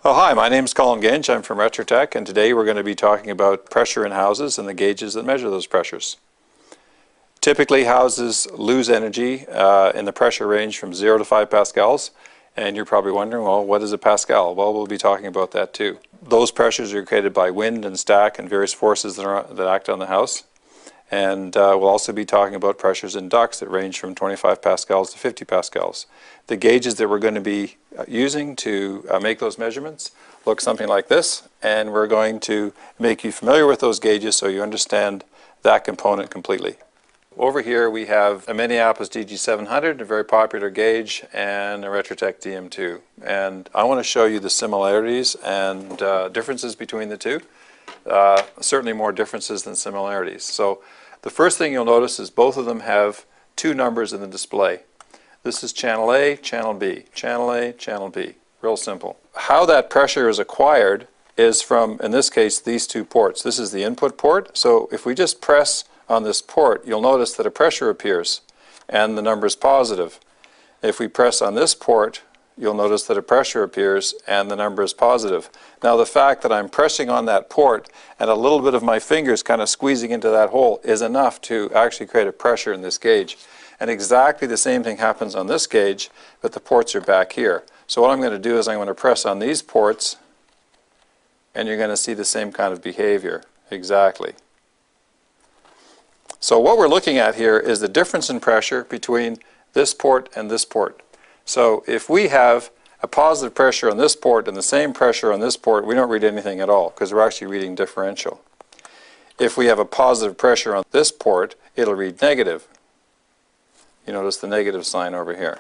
Oh, hi, my name is Colin Genge. I'm from Retrotec, and today we're going to be talking about pressure in houses and the gauges that measure those pressures. Typically, houses lose energy in the pressure range from 0 to 5 pascals, and you're probably wondering, well, what is a pascal? Well, we'll be talking about that too. Those pressures are created by wind and stack and various forces that act on the house. And we'll also be talking about pressures in ducts that range from 25 pascals to 50 pascals. The gauges that we're going to be using to make those measurements look something like this, and we're going to make you familiar with those gauges so you understand that component completely. Over here we have a Minneapolis DG700, a very popular gauge, and a Retrotec DM2. And I want to show you the similarities and differences between the two. Certainly more differences than similarities. So the first thing you'll notice is both of them have two numbers in the display. This is channel A, channel B, channel A, channel B. Real simple. How that pressure is acquired is from, in this case, these two ports. This is the input port. So if we just press on this port, you'll notice that a pressure appears and the number is positive. If we press on this port, you'll notice that a pressure appears and the number is positive. Now the fact that I'm pressing on that port and a little bit of my fingers kind of squeezing into that hole is enough to actually create a pressure in this gauge. And exactly the same thing happens on this gauge, but the ports are back here. So what I'm going to do is I'm going to press on these ports and you're going to see the same kind of behavior. Exactly. So what we're looking at here is the difference in pressure between this port and this port. So if we have a positive pressure on this port and the same pressure on this port, we don't read anything at all because we're actually reading differential. If we have a positive pressure on this port, it'll read negative. You notice the negative sign over here.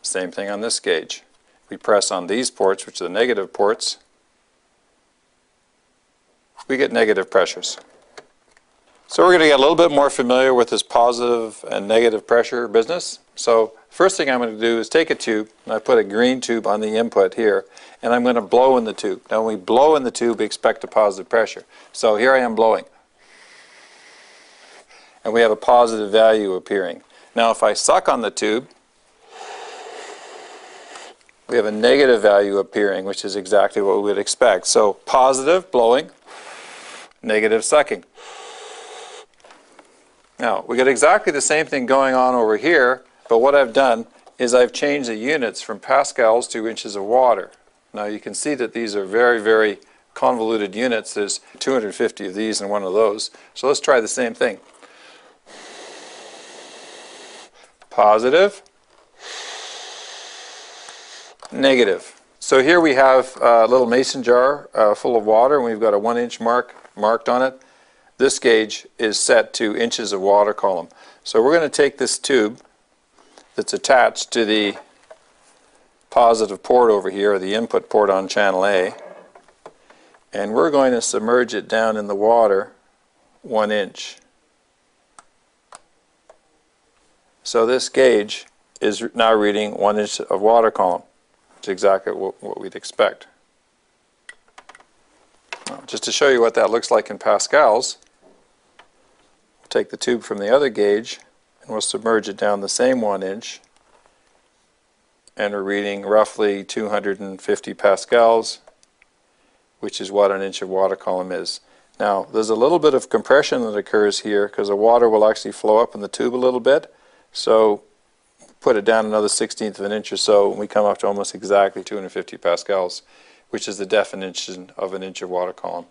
Same thing on this gauge. We press on these ports, which are the negative ports, we get negative pressures. So we're going to get a little bit more familiar with this positive and negative pressure business. So first thing I'm going to do is take a tube, and I put a green tube on the input here, and I'm going to blow in the tube. Now when we blow in the tube, we expect a positive pressure. So here I am blowing. And we have a positive value appearing. Now if I suck on the tube, we have a negative value appearing, which is exactly what we would expect. So positive, blowing, negative, sucking. Now, we get exactly the same thing going on over here, but what I've done is I've changed the units from pascals to inches of water. Now you can see that these are very, very convoluted units. There's 250 of these and one of those. So let's try the same thing. Positive, negative. So here we have a little mason jar full of water, and we've got a 1 inch mark marked on it. This gauge is set to inches of water column. So we're going to take this tube that's attached to the positive port over here, or the input port on channel A, and we're going to submerge it down in the water 1 inch. So this gauge is now reading 1 inch of water column. It's exactly what we'd expect. Now, just to show you what that looks like in pascals, we'll take the tube from the other gauge and we'll submerge it down the same 1 inch, and we're reading roughly 250 pascals, which is what an inch of water column is. Now there's a little bit of compression that occurs here because the water will actually flow up in the tube a little bit. So put it down another 1/16 of an inch or so, and we come up to almost exactly 250 pascals, which is the definition of an inch of water column.